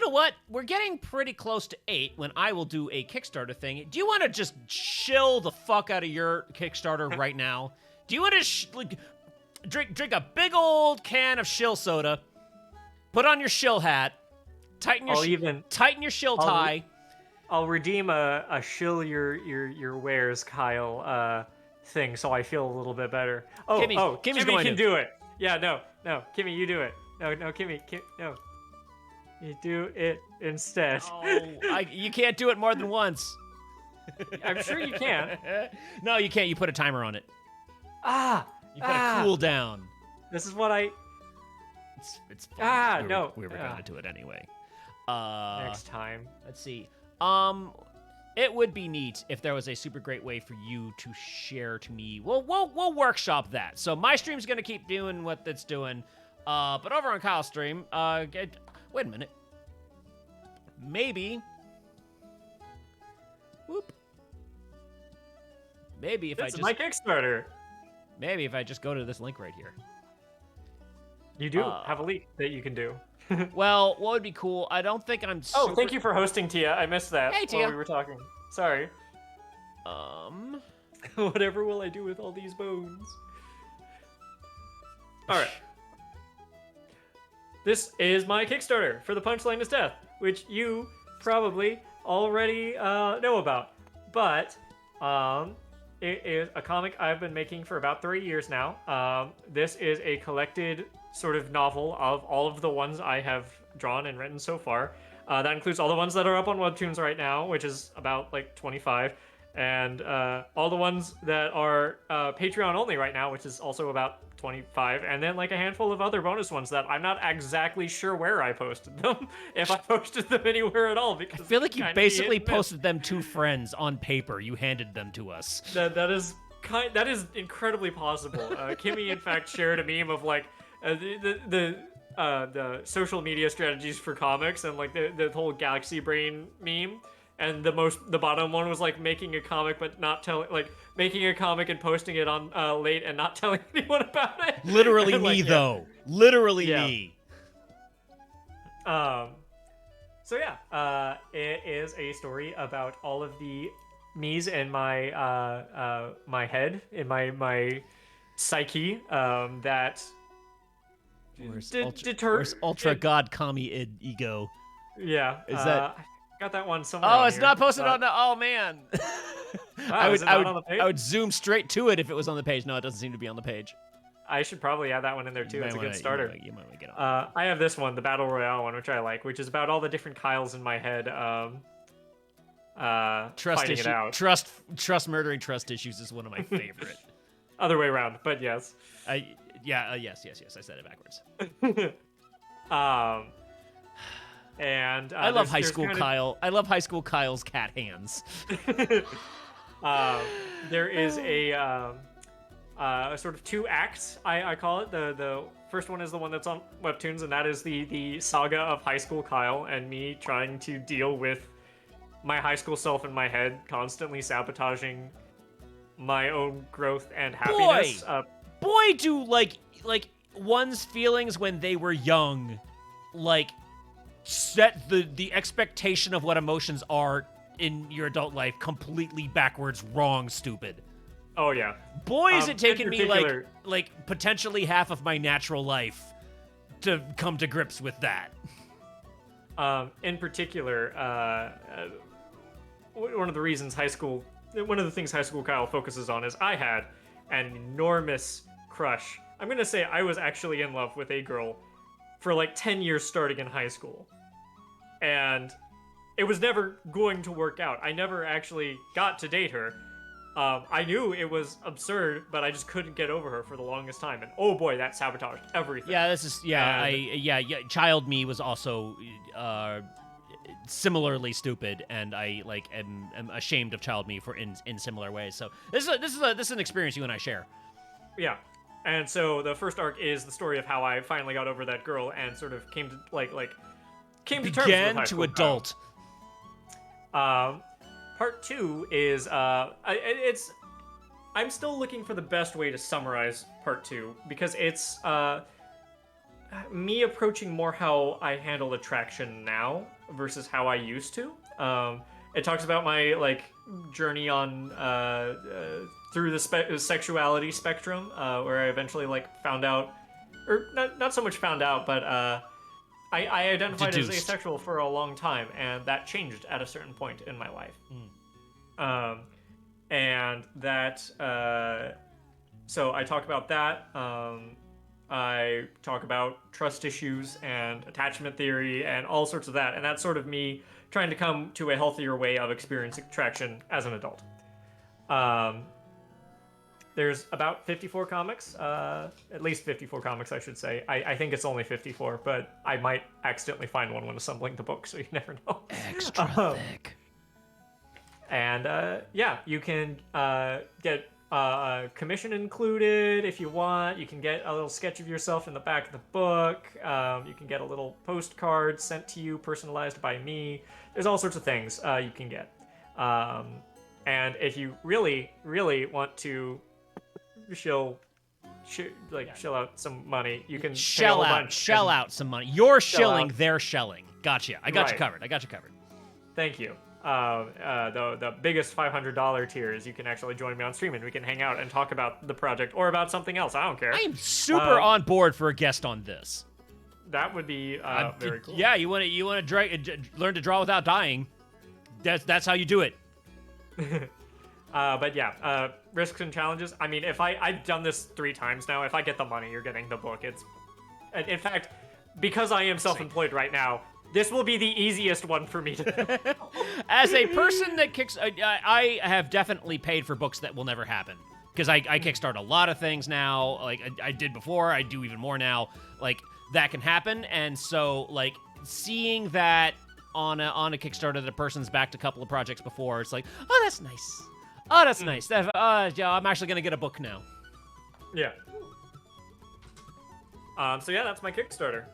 know what? We're getting pretty close to 8 when I will do a Kickstarter thing. Do you want to just chill the fuck out of your Kickstarter right now? Do you want to drink a big old can of shill soda, put on your shill hat, tighten your shill tie? I'll redeem a shill your wares, Kyle, thing, so I feel a little bit better. Kimmy can do it. Yeah, no, Kimmy, you do it. No, Kimmy, no. You do it instead. Oh, you can't do it more than once. I'm sure you can. No, you can't. You put a timer on it. You put a cooldown. This is what I... It's fine. No. We were going to do it anyway. Next time. Let's see. It would be neat if there was a super great way for you to share to me. We'll workshop that. So my stream's gonna keep doing what it's doing. But over on Kyle's stream, wait a minute. Maybe. Whoop. Maybe if this is my Kickstarter. Maybe if I just go to this link right here. You do have a link that you can do. Well, what would be cool? I don't think I'm. Oh, thank you for hosting, Tia. I missed that. Hey, Tia. While we were talking. Sorry. Whatever will I do with all these bones? All right. This is my Kickstarter for the Punchline is Death, which you probably already know about. But it is a comic I've been making for about 3 years now. This is a collected sort of novel of all of the ones I have drawn and written so far. That includes all the ones that are up on Webtoons right now, which is about like 25, and all the ones that are Patreon only right now, which is also about 25, and then like a handful of other bonus ones that I'm not exactly sure where I posted them, if I posted them anywhere at all. Because I feel like you basically posted them to friends on paper. You handed them to us. That is incredibly possible. Kimmy, in fact, shared a meme of like the social media strategies for comics and like the whole Galaxy Brain meme, and the bottom one was like making a comic but not telling, like making a comic and posting it on late and not telling anyone about it. Literally me though. Literally me. So yeah, it is a story about all of the me's in my my head, in my psyche, that Where's Ultra God Kami Ego? Yeah. Is that... got that one somewhere. Oh, it's not posted on the... Oh, man. I would zoom straight to it if it was on the page. No, it doesn't seem to be on the page. I should probably add that one in there, too. It's a good starter. You might want to get on. I have this one, the Battle Royale one, which I like, which is about all the different Kyles in my head fighting it out. Trust murdering trust issues is one of my favorite. Other way around, but yes. Yes. I said it backwards. And I love high school Kyle. I love high school Kyle's cat hands. There is a sort of 2 acts, I call it. The first one is the one that's on Webtoons, and that is the saga of high school Kyle and me trying to deal with my high school self in my head, constantly sabotaging my own growth and happiness. Boy, do like one's feelings when they were young, like set the expectation of what emotions are in your adult life completely backwards, wrong, stupid. Oh yeah. Boy, is it taking me like potentially half of my natural life to come to grips with that. In particular, one of the things high school Kyle focuses on is I had an enormous crush. I'm gonna say I was actually in love with a girl for like 10 years starting in high school. And it was never going to work out. I never actually got to date her. I knew it was absurd, but I just couldn't get over her for the longest time. And oh boy, that sabotaged everything. Yeah, child me was also similarly stupid, and I am ashamed of child me for in similar ways. So this is an experience you and I share. Yeah. And so the first arc is the story of how I finally got over that girl and sort of came to terms with high school adult. Part 2 is I'm still looking for the best way to summarize part 2 because it's me approaching more how I handle attraction now versus how I used to. It talks about my like journey on through the sexuality spectrum, where I eventually like found out, or not so much found out, but I identified as asexual for a long time, and that changed at a certain point in my life. And that so I talk about that. I talk about trust issues and attachment theory and all sorts of that, and that's sort of me trying to come to a healthier way of experiencing attraction as an adult. There's about 54 comics, at least 54 comics, I should say. I think it's only 54, but I might accidentally find one when assembling the book, so you never know. Extra thick. And yeah, you can get commission included if you want. You can get a little sketch of yourself in the back of the book. You can get a little postcard sent to you, personalized by me. There's all sorts of things you can get. And if you really, really want to shell out some money, you can shell out some money. You're shilling, they're shelling. Gotcha. I got you covered. Thank you. The biggest $500 tiers, you can actually join me on stream and we can hang out and talk about the project or about something else. I don't care. I am super on board for a guest on this. That would be very cool. Yeah, you want to learn to draw without dying. That's how you do it. But yeah, risks and challenges. I mean, if I've done this 3 times now. If I get the money, you're getting the book. In fact, because I am self-employed right now, this will be the easiest one for me to do. As a person that I have definitely paid for books that will never happen. Because I kickstart a lot of things now. Like, I did before, I do even more now. Like, that can happen. And so, like, seeing that on a Kickstarter that a person's backed a couple of projects before, it's like, oh, that's nice. Oh, that's nice. Yeah, I'm actually going to get a book now. Yeah. So yeah, that's my Kickstarter.